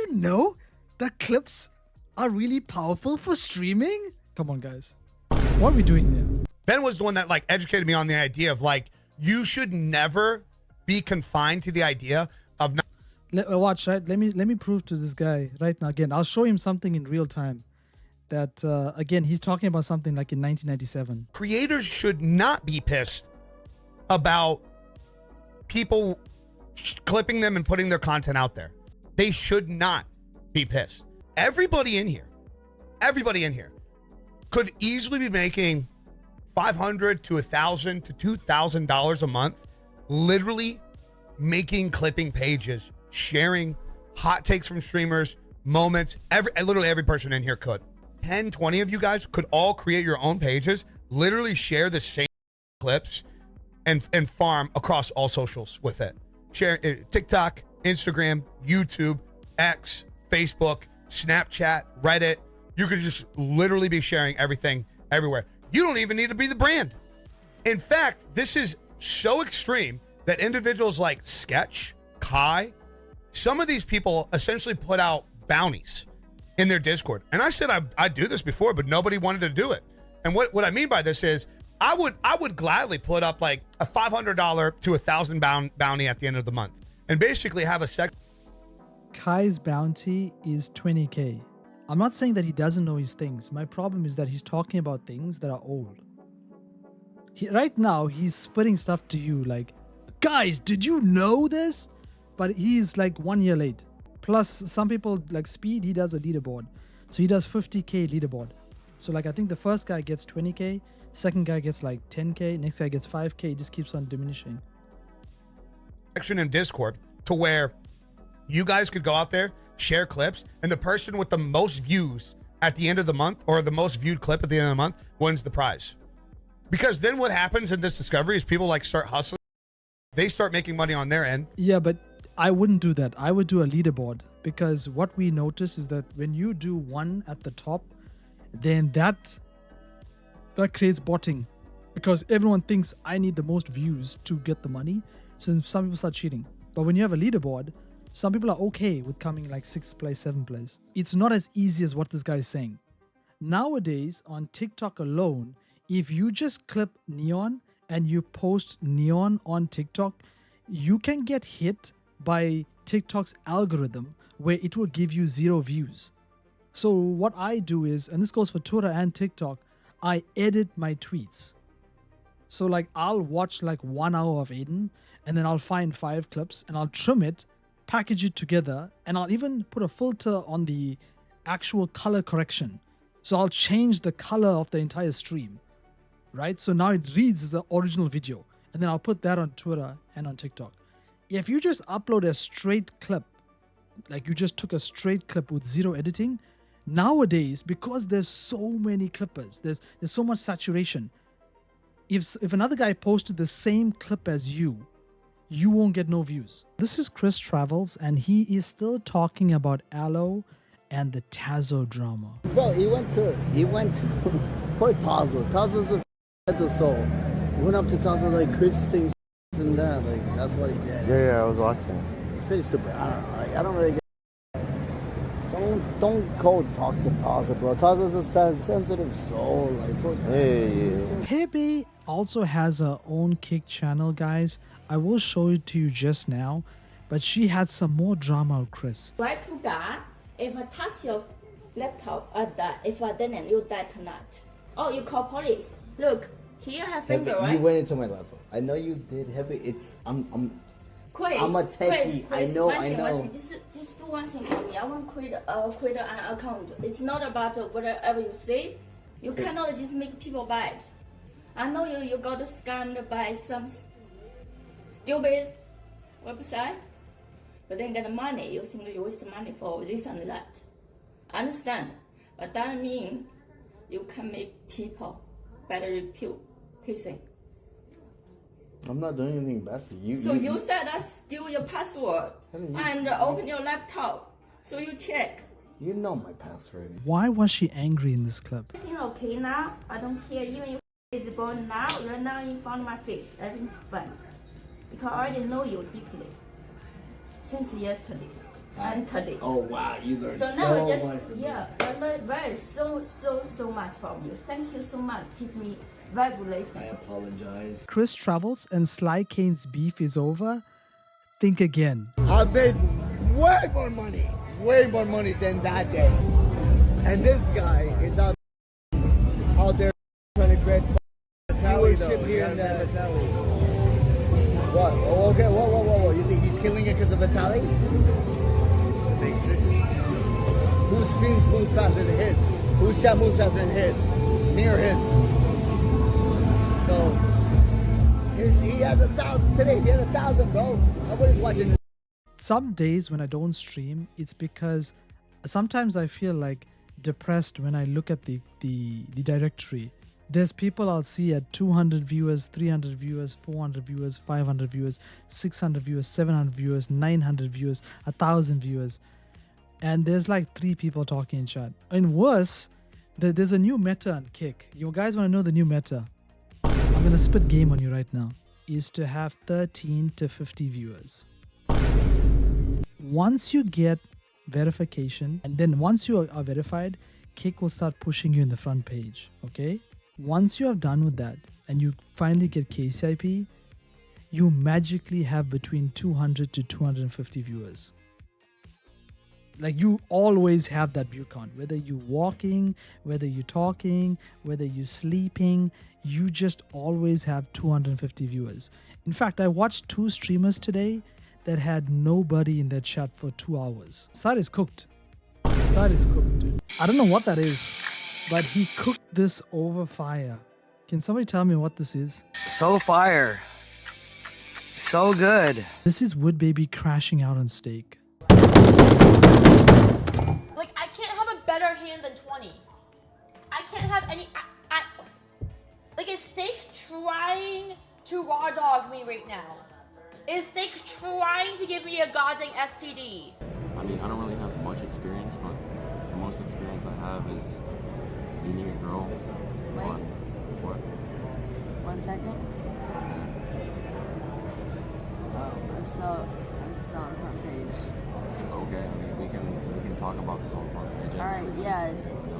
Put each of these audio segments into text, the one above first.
you know that clips are really powerful for streaming? Come on, guys. What are we doing here? Ben was the one that like educated me on the idea of like, you should never be confined to the idea of not. Watch, right? Let me prove to this guy right now. Again, I'll show him something in real time. That again, he's talking about something like in 1997. Creators should not be pissed about people clipping them and putting their content out there. They should not be pissed. Everybody in here could easily be making $500 to $1,000 to $2,000 a month, literally making clipping pages, sharing hot takes from streamers, moments. Literally every person in here could. 10, 20 of you guys could all create your own pages, literally share the same clips and farm across all socials with it. Share TikTok, Instagram, YouTube, X, Facebook, Snapchat, Reddit. You could just literally be sharing everything everywhere. You don't even need to be the brand. In fact, this is so extreme that individuals like Sketch, Kai, some of these people essentially put out bounties in their Discord. And I said I'd do this before, but nobody wanted to do it. And what I mean by this is I would gladly put up like a $500 to $1,000 bounty at the end of the month and basically have a Kai's bounty is 20K. I'm not saying that he doesn't know his things. My problem is that he's talking about things that are old. Right now, he's spitting stuff to you like, guys, did you know this? But he's like 1 year late. Plus, some people like Speed, he does a leaderboard. So he does 50K leaderboard. So like, I think the first guy gets 20K, second guy gets like 10K, next guy gets 5K. It just keeps on diminishing. Section in Discord to where you guys could go out there, share clips, and the person with the most views at the end of the month or the most viewed clip at the end of the month wins the prize. Because then what happens in this discovery is people like start hustling. They start making money on their end. Yeah, but I wouldn't do that. I would do a leaderboard because what we notice is that when you do one at the top, then that creates botting because everyone thinks I need the most views to get the money. So some people start cheating. But when you have a leaderboard, some people are okay with coming like 6th place, 7th place. It's not as easy as what this guy is saying. Nowadays, on TikTok alone, if you just clip neon and you post neon on TikTok, you can get hit by TikTok's algorithm where it will give you 0 views. So what I do is, and this goes for Twitter and TikTok, I edit my tweets. So like I'll watch like 1 hour of Adin and then I'll find 5 clips and I'll trim it, package it together, and I'll even put a filter on the actual color correction. So I'll change the color of the entire stream, right? So now it reads the original video and then I'll put that on Twitter and on TikTok. If you just upload a straight clip, like you just took a straight clip with 0 editing, nowadays, because there's so many clippers, there's so much saturation. If another guy posted the same clip as you won't get no views. This is Chris Travels, and he is still talking about Aloe and the Tazo drama. Bro, he went poor Tazo. Tazo's a soul. He went up to Tazo like Chris sings and that. Like that's what he did. Yeah, I was watching. It's pretty stupid. I don't know. Like, I don't really get. Don't go talk to Tazo, bro. Tazo's a sensitive soul. Like, poor guy. Yeah. Hebe also has her own kick channel, guys. I will show it to you just now, but she had some more drama with Chris. Why to God? If I touch your laptop, I die. If I didn't, you die tonight. Oh, you call police. Look, here I have finger, right? You went into my laptop. I know you did, Heavy. It's Chris, I'm a techie. Chris, I know. Just do one thing for me. I want to create an account. It's not about whatever you say. You cannot just make people bad. I know you got scammed by some stupid website, but then get money. You think you waste money for this and that. I understand, but that means you can make people better reputation. I'm not doing anything bad for you. So you said I steal your password and open your laptop, so you check. You know my password. Why was she angry in this clip? Everything okay now? I don't care. Even if it's born now, you're now in front of my face. Everything's fine. Because I already know you deeply since yesterday. mentally. Oh wow, you learned So so, now I just much from me. I learned so much from you. Thank you so much. Teach me regulation. I apologize. Chris travels and Sly Kane's beef is over, think again. I've made way more money than that day. And this guy is out there trying to grab viewership here and there. What? Oh, okay, whoa. You think he's killing it because of Vitaly? Whose streams move faster than his? Whose chat moves faster than his? Me or his? So, he has 1,000 today. He had 1,000, bro. Nobody's watching this. Some days when I don't stream, it's because sometimes I feel like depressed when I look at the directory. There's people I'll see at 200 viewers, 300 viewers, 400 viewers, 500 viewers, 600 viewers, 700 viewers, 900 viewers, 1,000 viewers. And there's like 3 people talking in chat. And worse, there's a new meta on Kick. You guys want to know the new meta? I'm going to spit game on you right now. Is to have 13 to 50 viewers. Once you get verification, and then once you are verified, Kick will start pushing you in the front page, okay? Once you are done with that and you finally get KCIP, you magically have between 200 to 250 viewers. Like you always have that view count, whether you're walking, whether you're talking, whether you're sleeping, you just always have 250 viewers. In fact, I watched 2 streamers today that had nobody in their chat for 2 hours. Side is cooked. Side is cooked, dude. I don't know what that is, but he cooked this over fire. Can somebody tell me what this is? So fire. So good. This is Wood Baby crashing out on steak. Like, I can't have a better hand than 20. I can't have any... like, is Steak trying to raw dog me right now? Is Steak trying to give me a goddamn STD? I mean, I don't really have much experience, but the most experience I have is meeting a girl. Wait. What? 1 second. Oh, I'm still on the front page. Okay, I mean, we can talk about this on the front page. Alright, yeah.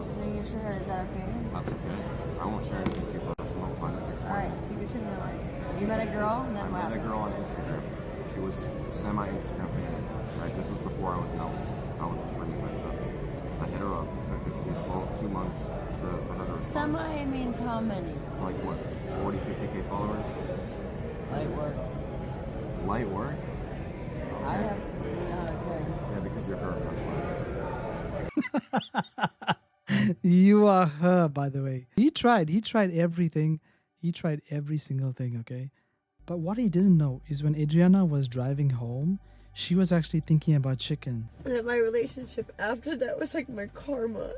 Just making sure, is that okay? That's okay. I won't share anything too personal. Find a 6 Alright, speak your truth then. So you met a girl, and then I what met a happened? girl on Instagram. She was semi-Instagram famous, right? This was before I was known. I was a trending like that. I hit her up. It took me 2 months for her to respond. Semi means how many? Like what, 40, 50K followers? Light work. Light work? I have, okay. Yeah, because you're her, that's why. You are her, by the way. He tried everything. He tried every single thing, okay? But what he didn't know is when Adriana was driving home, she was actually thinking about chicken. And my relationship after that was like my karma.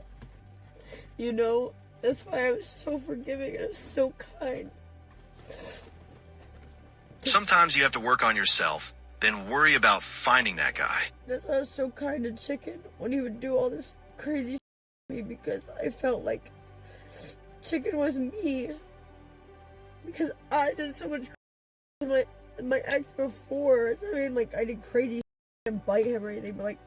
You know? That's why I was so forgiving and I was so kind. Sometimes you have to work on yourself, then worry about finding that guy. That's why I was so kind to Chicken when he would do all this crazy shit to me because I felt like Chicken was me. Because I did so much to my ex before. I mean, like, I did crazy shit and bite him or anything, but like,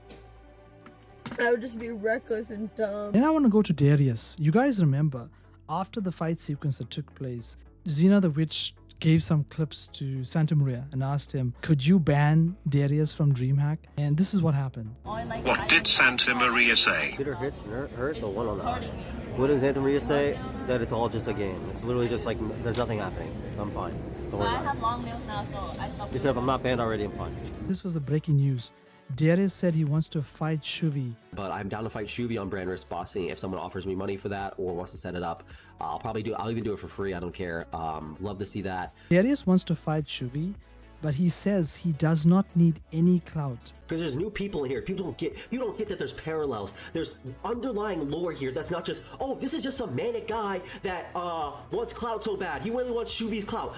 I would just be reckless and dumb. Then I want to go to Darius. You guys remember, after the fight sequence that took place, Xena the Witch gave some clips to Santa Maria and asked him, could you ban Darius from DreamHack? And this is what happened. What did Santa Maria say? Peter hits hurt the one on the eye. What did Santa Maria say? That it's all just a game. It's literally just like there's nothing happening. I'm fine. Don't worry about it. I have long nails now, so I stopped. He said if I'm not banned already, I'm fine. This was the breaking news. Darius said he wants to fight Shoovy. But I'm down to fight Shoovy on brand risk bossing. If someone offers me money for that or wants to set it up, I'll even do it for free. I don't care. Love to see that. Darius wants to fight Shoovy, but he says he does not need any clout. Because there's new people in here. You don't get that there's parallels. There's underlying lore here that's not just, oh, this is just some manic guy that wants clout so bad. He really wants Shoovy's clout.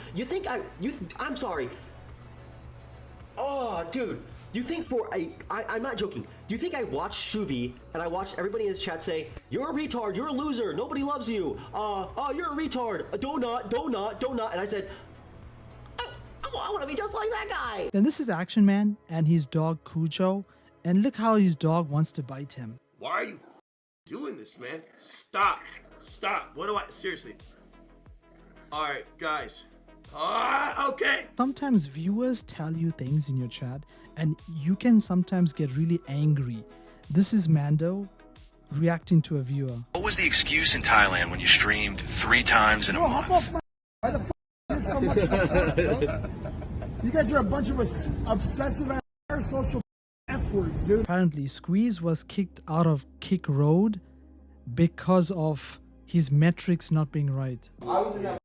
I'm sorry. Oh, dude. Do you think I'm not joking. Do you think I watched Shoovy and I watched everybody in this chat say, you're a retard, you're a loser, nobody loves you, oh, you're a retard, donut, and I said, I want to be just like that guy. Then this is Action Man and his dog Cujo, And look how his dog wants to bite him. Why are you doing this, man? Stop. Stop. What do I... Seriously. Alright, guys. Okay. Sometimes viewers tell you things in your chat and you can sometimes get really angry. This is Mando reacting to a viewer. What was the excuse in Thailand when you streamed 3 times in a month? Why the f so much about that, bro? You guys are a bunch of obsessive social F-words, dude. Apparently, Squeeze was kicked out of Kick Road because of his metrics not being right. I was in that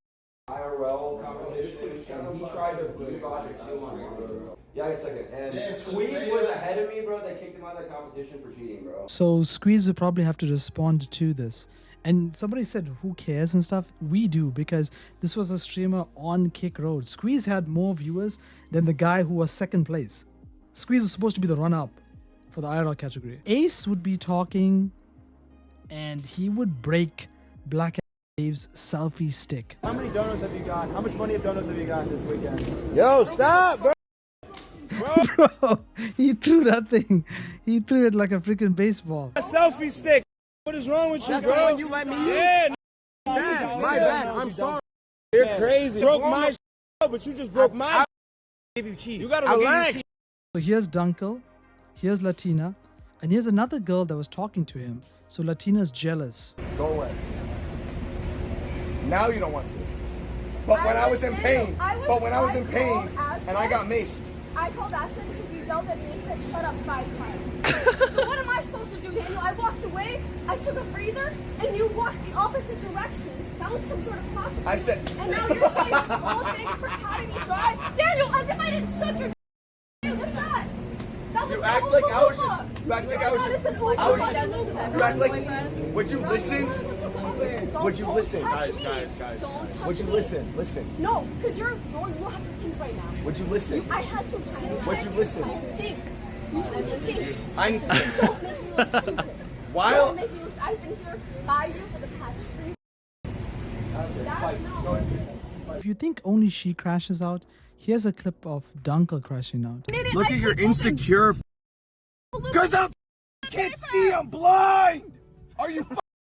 IRL competition and he tried to bootbot to steal my money, bro. Yeah, it's like and Squeeze was ahead of me, bro. They kicked him out of the competition for cheating, bro. So Squeeze will probably have to respond to this. And somebody said, who cares and stuff? We do, because this was a streamer on Kick Road. Squeeze had more viewers than the guy who was second place. Squeeze was supposed to be the run-up for the IRL category. Ace would be talking and he would break Black Dave's selfie stick. How many donuts have you got? How much money of donuts have you got this weekend? Yo, stop, bro. Bro, he threw that thing. He threw it like a freaking baseball. A selfie stick. What is wrong with you, That's bro? the one you let me use? Yeah, My bad. I'm sorry. You're crazy. Broke my but you just broke my Give you cheese. You gotta relax. So here's Dunkel, here's Latina, and here's another girl that was talking to him. So Latina's jealous. Go away. Now you don't want to. But when I was in pain, and I got maced. I called Aston because you yelled at me and said shut up 5 times. So what am I supposed to do, Daniel? I walked away, I took a breather, and you walked the opposite direction. That was some sort of possible. I said... And now you're saying, oh, thanks for having me try. Daniel, as if I didn't suck your what's that? That was You act like I was just... You act like I was just... You act like... Would you listen? Would you listen? Guys. Would you listen? Listen. No, because you have to think right now. Would you listen? I had to think. Would you listen? Think. You had to think. I Don't make me look stupid. While... Don't make me look I've been here by you for the past 3 That's not If you think only she crashes out, here's a clip of Dunkel crashing out. Look at your insecure... Because I can't see, I'm blind! Are you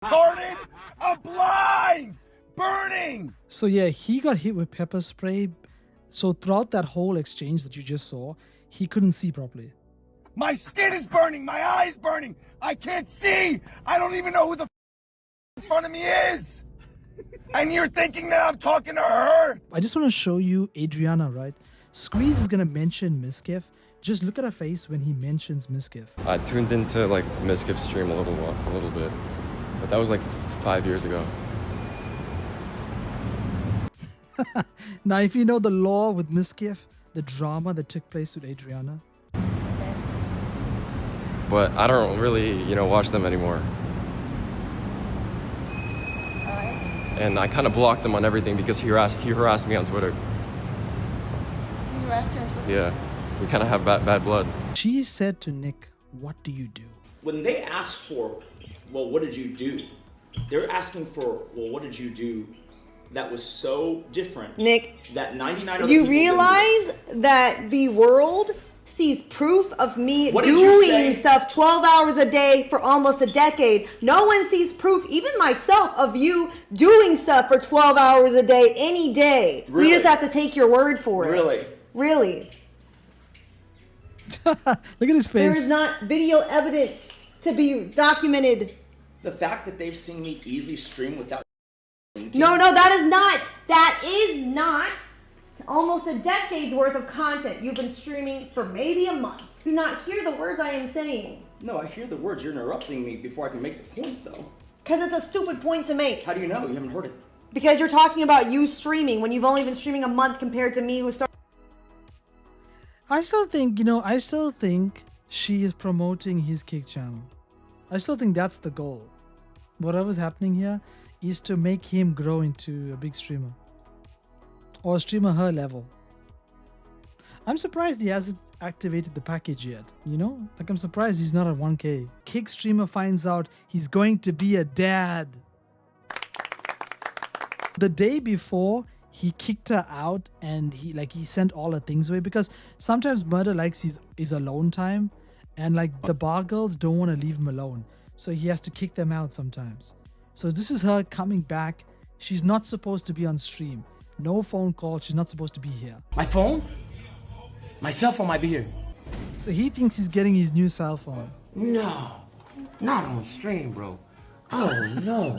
retarded? I'm blind! Burning! So yeah, he got hit with pepper spray. So throughout that whole exchange that you just saw, he couldn't see properly. My skin is burning! My eye is burning! I can't see! I don't even know who the in front of me is! And you're thinking that I'm talking to her? I just want to show you Adriana, right? Squeeze is going to mention Miskiff. Just look at her face when he mentions Miskiff. I tuned into like Miskiff's stream a little bit, but that was like 5 years ago. Now, if you know the lore with Miskiff, the drama that took place with Adriana. But I don't really, watch them anymore. And I kind of blocked him on everything because he harassed me on Twitter. He harassed you on Twitter? Yeah, we kind of have bad blood. She said to Nick, what do you do? When they ask for, well, what did you do? They're asking for, well, what did you do that was so different? Nick, that 99 other you people realize that the world sees proof of me What did you say? doing stuff 12 hours a day for almost a decade. No one sees proof, even myself, of you doing stuff for 12 hours a day, any day. Really? We just have to take your word for it. Really? Really. Look at his face. There is not video evidence to be documented. The fact that they've seen me easily stream without No, that is not almost a decade's worth of content. You've been streaming for maybe a month. Do not hear the words I am saying. No, I hear the words. You're interrupting me before I can make the point, though. Because it's a stupid point to make. How do you know? You haven't heard it. Because you're talking about you streaming when you've only been streaming a month compared to me who started. I still think she is promoting his Kick channel. I still think that's the goal. Whatever's happening here is to make him grow into a big streamer. Or a streamer her level. I'm surprised he hasn't activated the package yet, Like I'm surprised he's not at 1K. Kick streamer finds out he's going to be a dad. The day before, he kicked her out and he sent all her things away because sometimes Murder likes his alone time And like the bar girls don't want to leave him alone. So he has to kick them out sometimes. So this is her coming back. She's not supposed to be on stream. No phone call. She's not supposed to be here. My phone? My cell phone might be here. So he thinks he's getting his new cell phone. No, not on stream, bro. Oh no.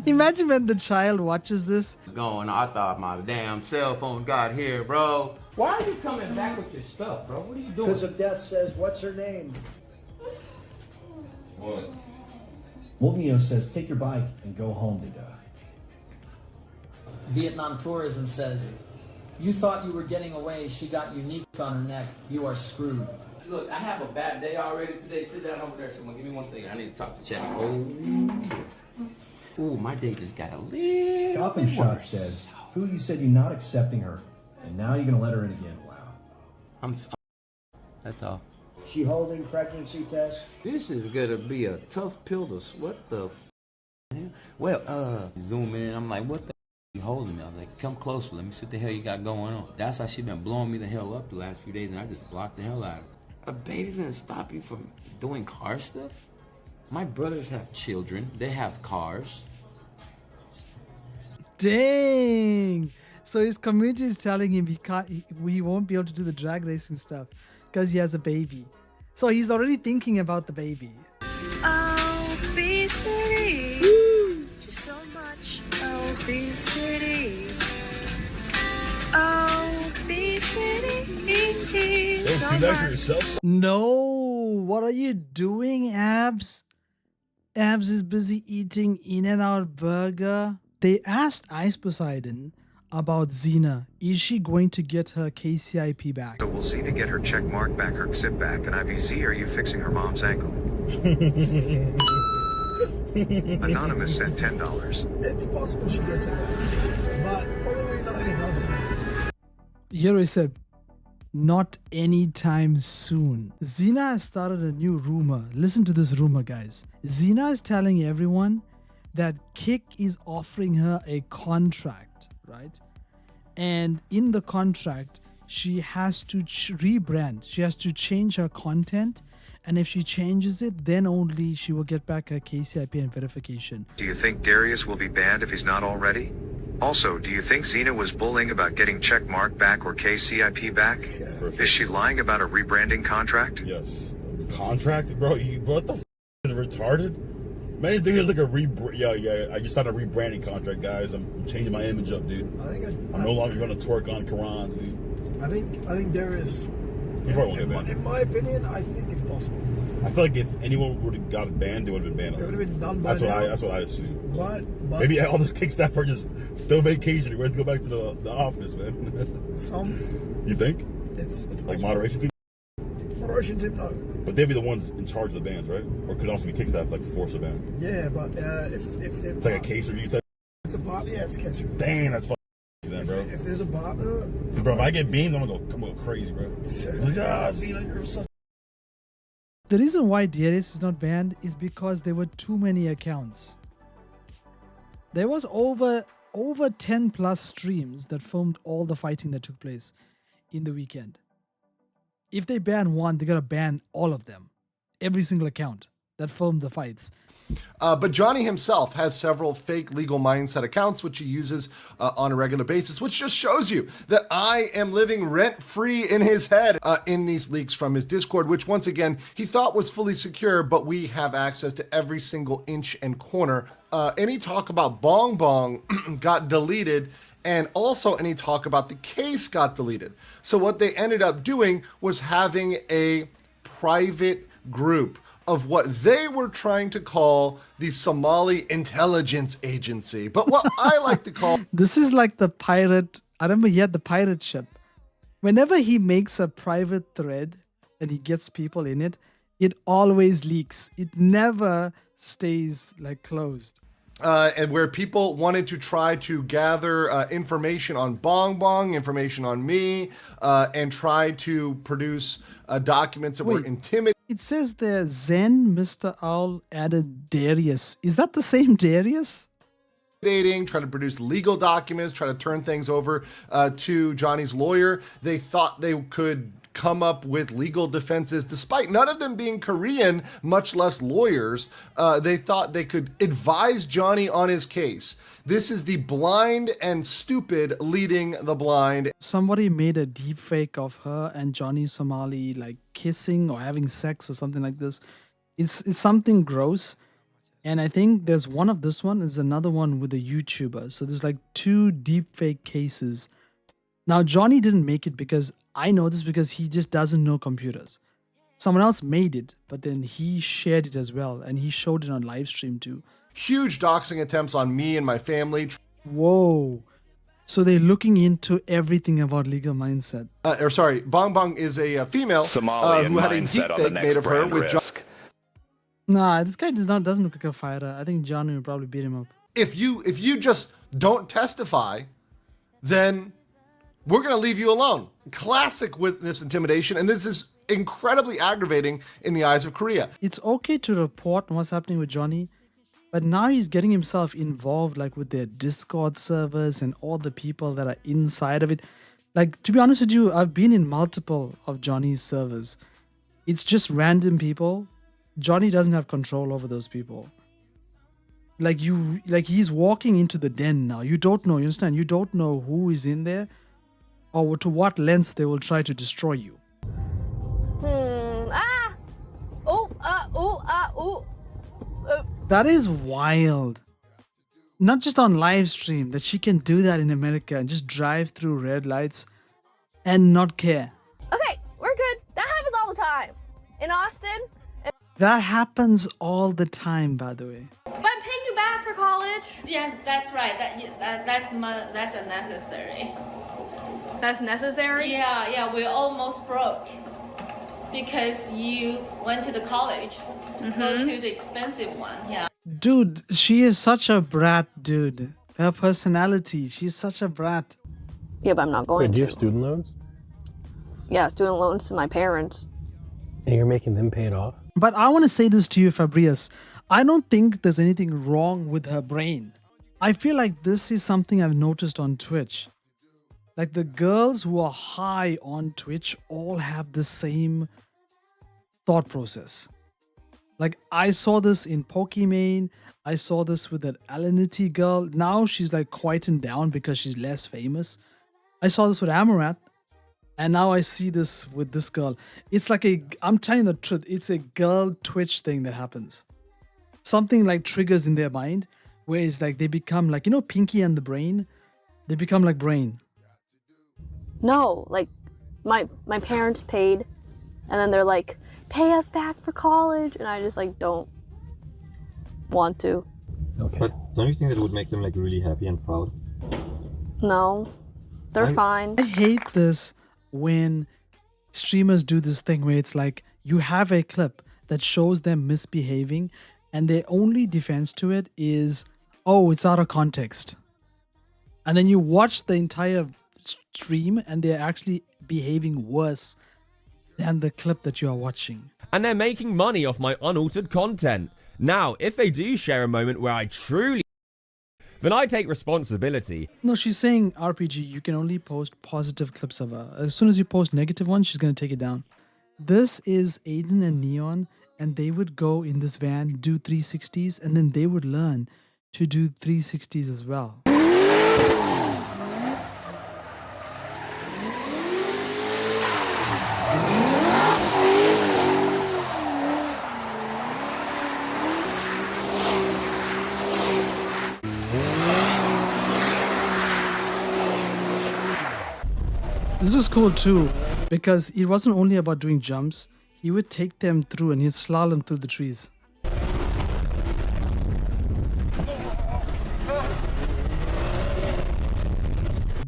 Imagine when the child watches this. Going, I thought my damn cell phone got here, bro. Why are you coming back with your stuff, bro? What are you doing? Because of Death says, what's her name? What? Mulgio says, take your bike and go home to die. Vietnam Tourism says, you thought you were getting away, she got unique on her neck, you are screwed. Look, I have a bad day already today. Sit down over there. Someone, give me 1 second. I need to talk to Chad. Oh, my day just got a little Coffin Shot says, Foo, you said you're not accepting her, and now you're going to let her in again. Wow. That's all. She holding pregnancy test? This is gonna be a tough pill to what the man? Well, zoom in. I'm like, what the you holding me? I was like, come closer. Let me see what the hell you got going on. That's how she been blowing me the hell up the last few days, and I just blocked the hell out of her. A baby's gonna stop you from doing car stuff? My brothers have children. They have cars. Dang. So his community is telling him he won't be able to do the drag racing stuff because he has a baby. So he's already thinking about the baby. Obesity. Just so much obesity. Obesity. Don't do that for yourself. No. What are you doing, Abs? Abs is busy eating In-N-Out burger. They asked iceposeidon about Xena. Is she going to get her KCIP back? So will Xena get her check mark back, her zip back, and IBZ, are you fixing her mom's ankle? Anonymous sent $10. It's possible she gets it back, but probably not anytime soon. Here I said, not anytime soon. Xena has started a new rumor. Listen to this rumor, guys. Xena is telling everyone that Kick is offering her a contract, right? And in the contract, she has to rebrand. She has to change her content. And if she changes it, then only she will get back her KCIP and verification. Do you think Darius will be banned if he's not already? Also, do you think Xena was bullying about getting check mark back or KCIP back? Is she lying about a rebranding contract? Yes. Contract? Bro, what the is retarded? Man, you think there's like a yeah, I just signed a rebranding contract, guys. I'm changing my image up, dude. I'm no longer going to twerk on Quran, dude. I think there is. In my opinion, I think it's possible. I feel like if anyone would have got banned, they would have been banned. It would have been done by now. That's what I assume. But maybe all those kick staff are just still vacationing, ready to go back to the office, man. You think? It's like moderation team. Moderation team, no. But they'd be the ones in charge of the bans, right? Or could it also be kick staff, like force a ban. Yeah, but if it's like a case review type. It's a partner. Yeah, it's a case review. Dang, that's fucking then, bro. If there's a partner, bro, if I get beamed, I'm gonna go crazy, bro. Like, you're such. The reason why Darius is not banned is because there were too many accounts. There was over 10 plus streams that filmed all the fighting that took place in the weekend. If they ban one, they gotta ban all of them. Every single account that filmed the fights. But Johnny himself has several fake legal mindset accounts, which he uses on a regular basis, which just shows you that I am living rent-free in his head in these leaks from his Discord, which once again, he thought was fully secure, but we have access to every single inch and corner. Any talk about Bong Bong got deleted, and also any talk about the case got deleted. So what they ended up doing was having a private group of what they were trying to call the Somali Intelligence Agency. But what I like to call... This is like the pirate... I remember he had the pirate ship. Whenever he makes a private thread and he gets people in it, it always leaks. It never stays like closed. And where people wanted to try to gather information on Bong Bong, information on me, and try to produce documents that were intimidating. It says there, Zen Mr. Owl added Darius. Is that the same Darius? Try to produce legal documents, try to turn things over to Johnny's lawyer. They thought they could come up with legal defenses, despite none of them being Korean, much less lawyers. They thought they could advise Johnny on his case. This is the blind and stupid leading the blind. Somebody made a deep fake of her and Johnny Somali like kissing or having sex or something like this. It's something gross. And I think there's one of this one, there's another one with a YouTuber. So there's like 2 deep fake cases. Now Johnny didn't make it because I know this because he just doesn't know computers. Someone else made it, but then he shared it as well and he showed it on live stream too. Huge doxing attempts on me and my family. Whoa. So they're looking into everything about legal mindset. Bong Bong is a female who had a deep fake made of her with John. Nah, this guy doesn't look like a fighter. I think Johnny would probably beat him up. If you just don't testify, then we're going to leave you alone. Classic witness intimidation, and this is incredibly aggravating in the eyes of Korea. It's okay to report what's happening with Johnny, but now he's getting himself involved like with their Discord servers and all the people that are inside of it. Like, to be honest with you, I've been in multiple of Johnny's servers. It's just random people. Johnny doesn't have control over those people. Like he's walking into the den now. You don't know, you understand? You don't know who is in there or to what lengths they will try to destroy you. That is wild. Not just on live stream, that she can do that in America and just drive through red lights and not care. Okay, we're good. That happens all the time. In Austin. That happens all the time, by the way. But I'm paying you back for college. Yes, that's right. That's unnecessary. That's necessary? Yeah, we're almost broke. Because you went to the college. Go to the expensive one, yeah. Dude, she is such a brat, dude. Her personality, she's such a brat. Yeah, but I'm not going Wait, to. do you have student loans? Yeah, student loans to my parents. And you're making them pay it off? But I want to say this to you, Fabrius. I don't think there's anything wrong with her brain. I feel like this is something I've noticed on Twitch. Like the girls who are high on Twitch all have the same thought process. Like I saw this in Pokimane. I saw this with that Alanity girl. Now she's like quieting down because she's less famous. I saw this with Amaranth. And now I see this with this girl. It's like I'm telling you the truth, it's a girl Twitch thing that happens. Something like triggers in their mind where it's like they become like, you know, Pinky and the Brain? They become like Brain. No, like my parents paid and then they're like, pay us back for college. And I just like don't want to. Okay. But don't you think that would make them like really happy and proud? No, they're fine. I hate this when streamers do this thing where it's like you have a clip that shows them misbehaving and their only defense to it is, oh, it's out of context. And then you watch the entire stream and they're actually behaving worse than the clip that you are watching. And they're making money off my unaltered content. Now, if they do share a moment where I truly, then I take responsibility. No, she's saying, RPG, you can only post positive clips of her. As soon as you post negative ones, she's going to take it down. This is Adin and Neon, and they would go in this van, do 360s, and then they would learn to do 360s as well. This was cool too, because it wasn't only about doing jumps, he would take them through and he'd slalom through the trees.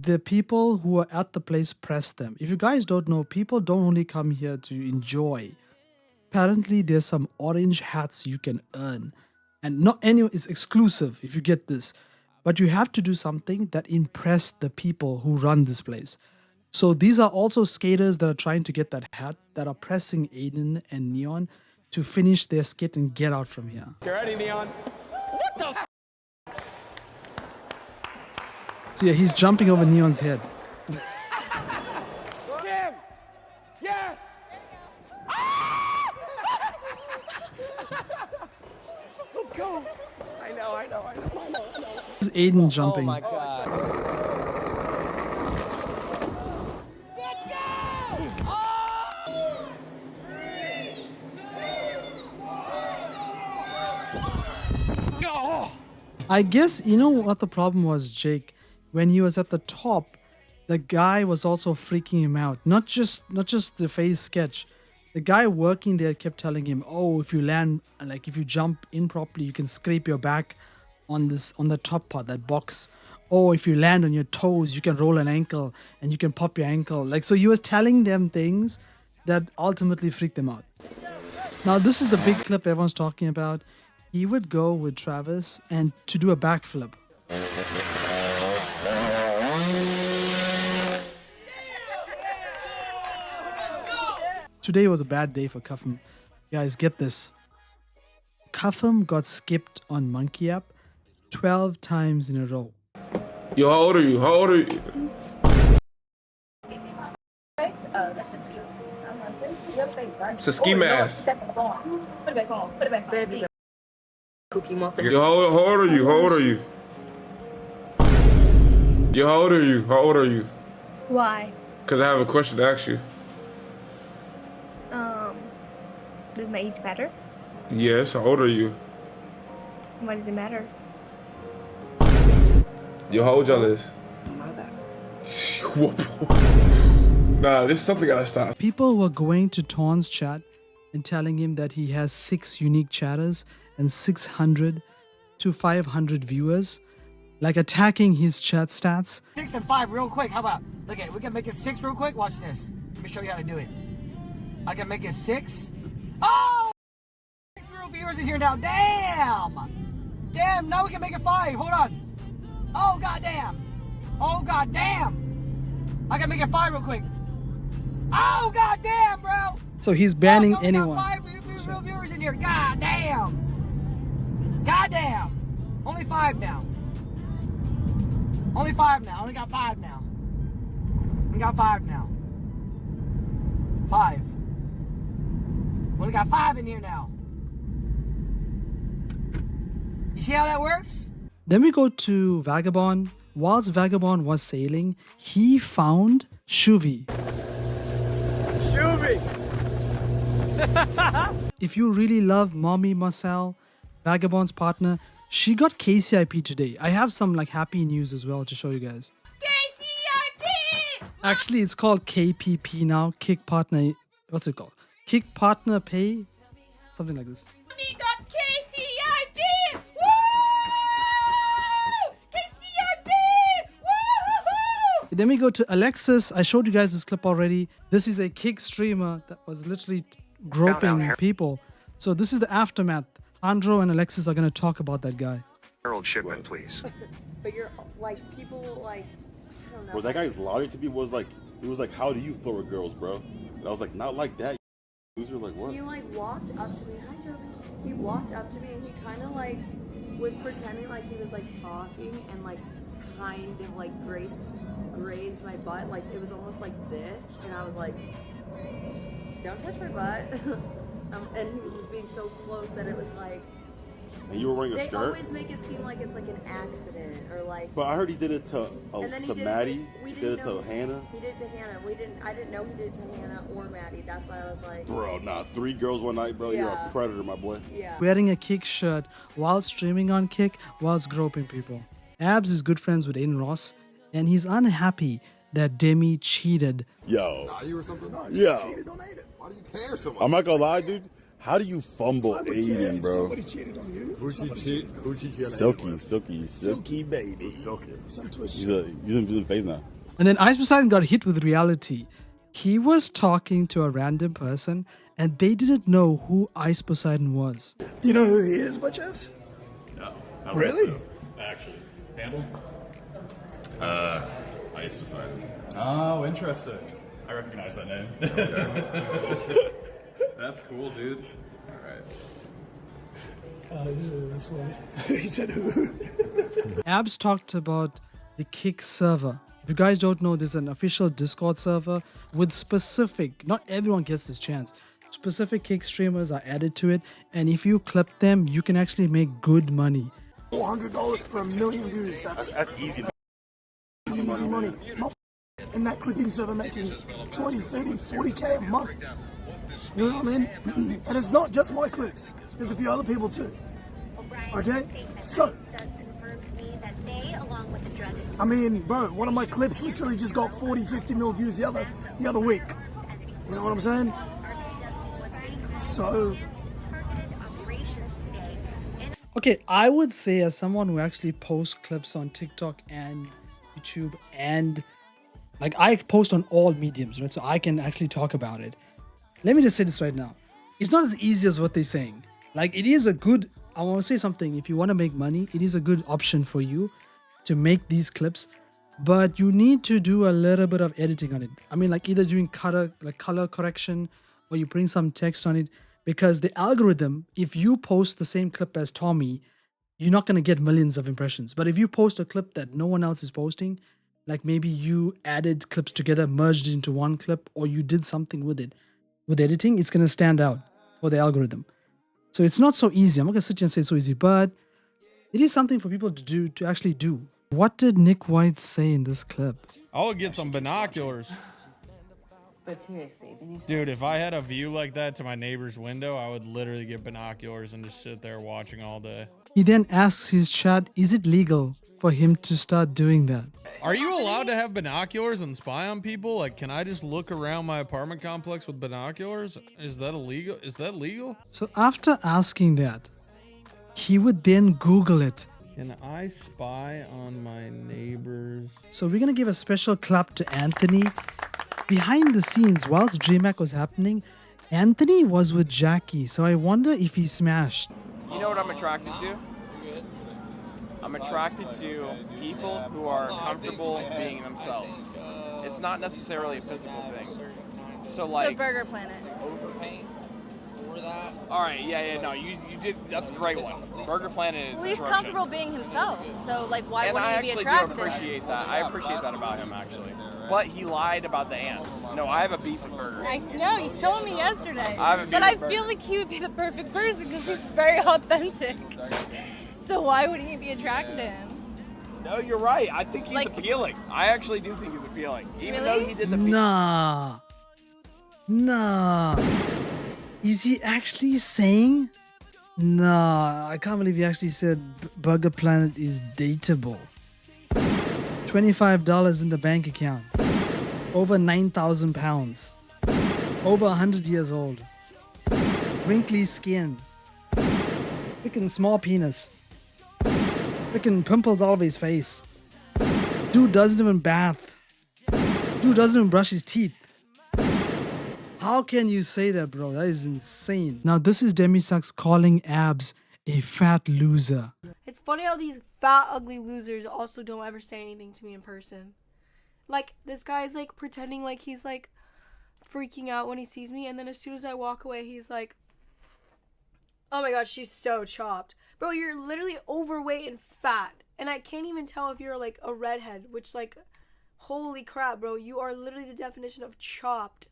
The people who are at the place pressed them. If you guys don't know, people don't only come here to enjoy. Apparently there's some orange hats you can earn. And not anyone is exclusive if you get this. But you have to do something that impressed the people who run this place. So these are also skaters that are trying to get that hat, that are pressing Adin and Neon to finish their skit and get out from here. You ready, Neon? What the f? So yeah, he's jumping over Neon's head. Yeah! go. I know. This is Aiden jumping. Oh my god. I guess, you know what the problem was, Jake? When he was at the top, the guy was also freaking him out. Not just the face sketch. The guy working there kept telling him, oh, if you land, like if you jump in properly, you can scrape your back on the top part, that box. Oh, if you land on your toes, you can roll an ankle and you can pop your ankle. Like, so he was telling them things that ultimately freaked them out. Now, this is the big clip everyone's talking about. He would go with Travis and to do a backflip. Today was a bad day for Cuffham. Guys, get this. Cuffham got skipped on Monkey App 12 times in a row. Yo, how old are you? How old are you? It's a ski mask. Cookie Monster. Yo, how old are you? How old are you? Yo, how old are you? How old are you? Why? Because I have a question to ask you. Does my age matter? Yes, how old are you? Why does it matter? Yo, how old y'all is? Nah, this is something I gotta stop. People were going to Torn's chat and telling him that he has 6 unique chatters and 600 to 500 viewers, like attacking his chat stats. 6 and 5 real quick. How about? Look at it. We can make it 6 real quick. Watch this. Let me show you how to do it. I can make it 6. Oh! 6 real viewers in here now. Damn! Damn, now we can make it 5. Hold on. Oh, goddamn. Oh, goddamn. I can make it 5 real quick. Oh, goddamn, bro. So he's banning we anyone. got 5 real viewers in here. Goddamn. Goddamn. Only 5 now. Only 5 now. Only got 5 now. We got 5 now. 5. Only got 5 in here now. You see how that works? Then we go to Vagabond. Whilst Vagabond was sailing, he found Shoovy. Shoovy! If you really love Mommy Marcel, Vagabond's partner, she got KCIP today. I have some like happy news as well to show you guys. KCIP! Actually, it's called KPP now. Kick Partner. What's it called? Kick Partner Pay? Something like this. We got KCIP! Woo! KCIP! Woo! Then we go to Alexis. I showed you guys this clip already. This is a Kick streamer that was literally groping people. So this is the aftermath. Andro and Alexis are going to talk about that guy. Harold Shipman, please. But you're like, people like, I don't know. Bro, that guy's logic to me was like, it was like, how do you flirt with girls, bro? And I was like, not like that. Loser, like what? He like walked up to me. Hi, Joey. He walked up to me and he kind of like was pretending like he was like talking and like kind of like grazed my butt. Like it was almost like this, and I was like, don't touch my butt. And he was just being so close that it was like. And you were wearing a skirt? They always make it seem like it's like an accident or like. But I heard he did it to Maddie. We He did it to Hannah. He did it to Hannah. I didn't know he did it to Hannah or Maddie. That's why I was like. Bro, nah, 3 girls one night, bro. You're a predator, my boy. Yeah. Wearing a Kick shirt while streaming on Kick, whilst groping people. Abs is good friends with Aiden Ross, and he's unhappy that Demi cheated. Yo. Nah, you or something? No, Yo. cheated on Aiden. Why do you care so much? I'm not gonna lie, dude. How do you fumble Aiden, bro? Somebody cheated on you. Who she cheated on Silky baby. Silky. Some twist. He's in phase now. And then iceposeidon got hit with reality. He was talking to a random person, and they didn't know who iceposeidon was. Do you know who he is, by chance? No. Really? So. Actually. Handle? Iceposeidon. Oh, interesting. I recognize that name. Okay. That's cool, dude. All right. Yeah, that's funny. He said who? Abs talked about the Kick server. If you guys don't know, there's an official Discord server with specific, not everyone gets this chance, Specific cake streamers are added to it, and if you clip them, you can actually make good money. $400 per million views. That's easy. Easy money. And that clipping server making 20, 30, 40K a month. You know what I mean? And it's not just my clips. There's a few other people too. Okay? So, I mean, bro, one of my clips literally just got 40, 50 mil views the other week. You know what I'm saying? So, okay, I would say as someone who actually posts clips on TikTok and YouTube, and like I post on all mediums, right? So I can actually talk about it. Let me just say this right now. It's not as easy as what they're saying. Like, it is a good, I want to say something. If you want to make money, it is a good option for you to make these clips, but you need to do a little bit of editing on it. I mean, like either doing color correction, or you bring some text on it, because the algorithm, if you post the same clip as Tommy, you're not going to get millions of impressions. But if you post a clip that no one else is posting, like maybe you added clips together, merged it into one clip, or you did something with it, with editing, it's going to stand out for the algorithm. So it's not so easy. I'm not going to sit here and say it's so easy, but it is something for people to do, to actually do. What did Nick White say in this clip? I would get some binoculars. But seriously, they need to. Dude, if I had a view like that to my neighbor's window, I would literally get binoculars and just sit there watching all day. He then asks his chat, is it legal for him to start doing that? Are you allowed to have binoculars and spy on people? Like, can I just look around my apartment complex with binoculars? Is that illegal? Is that legal? So after asking that, he would then Google it. Can I spy on my neighbors? So we're going to give a special clap to Anthony. Behind the scenes, whilst DreamHack was happening, Anthony was with Jackie. So I wonder if he smashed. You know what I'm attracted to? I'm attracted to people who are comfortable being themselves. It's not necessarily a physical thing. So like. So Burger Planet. All right, no, you did. That's a great one. Burger Planet is. Well, he's atrocious. comfortable being himself. So like, why And wouldn't I he be actually attracted? do appreciate that. I appreciate that about him actually. But he lied about the ants. No, I have a beef with Burger. I know, you told me yesterday. I have a beef But I with Burger. feel like he would be the perfect person because he's very authentic. So why wouldn't you be attracted to him? No, you're right. I think he's Like- appealing. I actually do think he's appealing. Even Really? though he did the Nah. Is he actually saying? Nah, I can't believe he actually said Burger Planet is dateable. $25 in the bank account. Over 9,000 pounds. Over 100 years old. Wrinkly skin. Freaking small penis. Freaking pimples all over his face. Dude doesn't even bath. Dude doesn't even brush his teeth. How can you say that, bro? That is insane. Now, this is Demisux calling Abs a fat loser. It's funny how these fat, ugly losers also don't ever say anything to me in person. Like, this guy's, like, pretending like he's, like, freaking out when he sees me, and then as soon as I walk away, he's like, oh my god, she's so chopped. Bro, you're literally overweight and fat, and I can't even tell if you're, like, a redhead, which, like, holy crap, bro, you are literally the definition of chopped.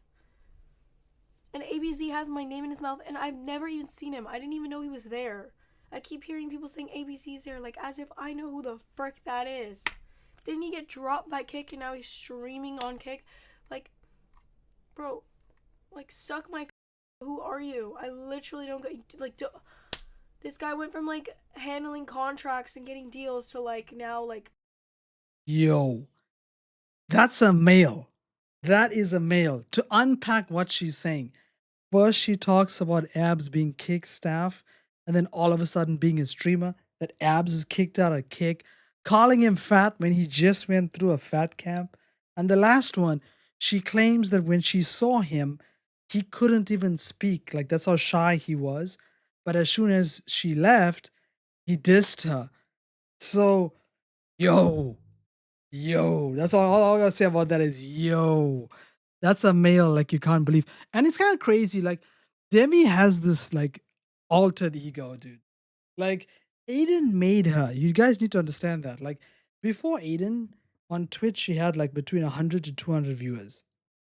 And ABZ has my name in his mouth, and I've never even seen him. I didn't even know he was there. I keep hearing people saying ABC's there, like, as if I know who the frick that is. Didn't he get dropped by Kick, and now he's streaming on Kick? Like, bro, like, suck my who are you? I literally don't get, like, this guy went from, like, handling contracts and getting deals to, like, now, like... Yo, that's a male. That is a male. To unpack what she's saying. First, she talks about Abs being Kick staff, and then all of a sudden being a streamer, that Abs is kicked out of Kick, calling him fat when he just went through a fat camp. And the last one, she claims that when she saw him, he couldn't even speak. Like, that's how shy he was. But as soon as she left, he dissed her. So, yo, that's all I gotta say about that is, yo, that's a male like you can't believe. And it's kind of crazy. Like, Demi has this, like, altered ego, dude. Like, Aiden made her. You guys need to understand that. Like, before Aiden, on Twitch, she had, like, between 100 to 200 viewers.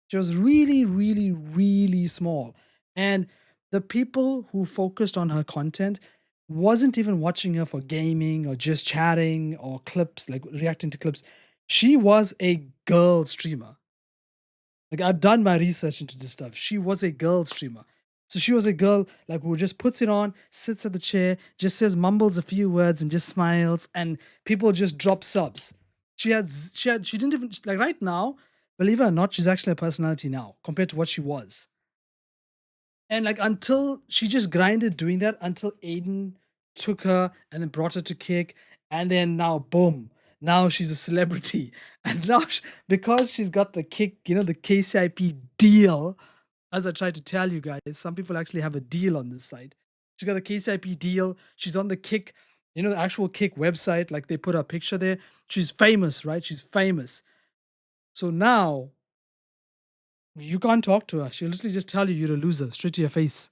She was really, really, really small. And the people who focused on her content wasn't even watching her for gaming or just chatting or clips, like reacting to clips. She was a girl streamer. Like, I've done my research into this stuff. She was a girl streamer. So she was a girl like who just puts it on, sits at the chair, just says, mumbles a few words and just smiles, and people just drop subs. She didn't even, like, right now, believe it or not, she's actually a personality now compared to what she was. And like, until she just grinded doing that until Adin took her and then brought her to Kick, and then now boom, now she's a celebrity. And now because she's got the Kick, the KCIP deal, as I tried to tell you guys, some people actually have a deal on this site. She got a KCIP deal. She's on the Kick, the actual Kick website. Like, they put her picture there. She's famous, right? She's famous. So now you can't talk to her. She'll literally just tell you you're a loser straight to your face.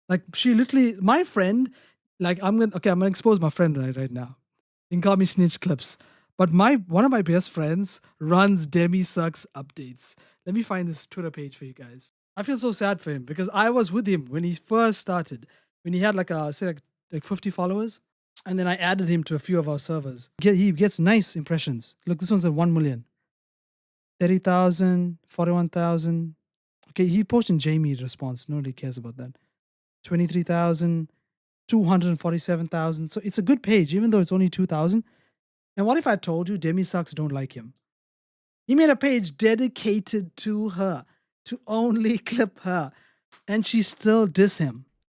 Like, she literally, my friend, like, I'm gonna expose my friend right now. You can call me Snitch Clips. But one of my best friends runs Demisux updates. Let me find this Twitter page for you guys. I feel so sad for him because I was with him when he first started, when he had like 50 followers. And then I added him to a few of our servers. He gets nice impressions. Look, this one's at 1 million. 30,000, 41,000. Okay, he posted Jamie response. Nobody cares about that. 23,000, 247,000. So it's a good page, even though it's only 2,000. And what if I told you Demisux don't like him? He made a page dedicated to her, to only clip her, and she still diss him.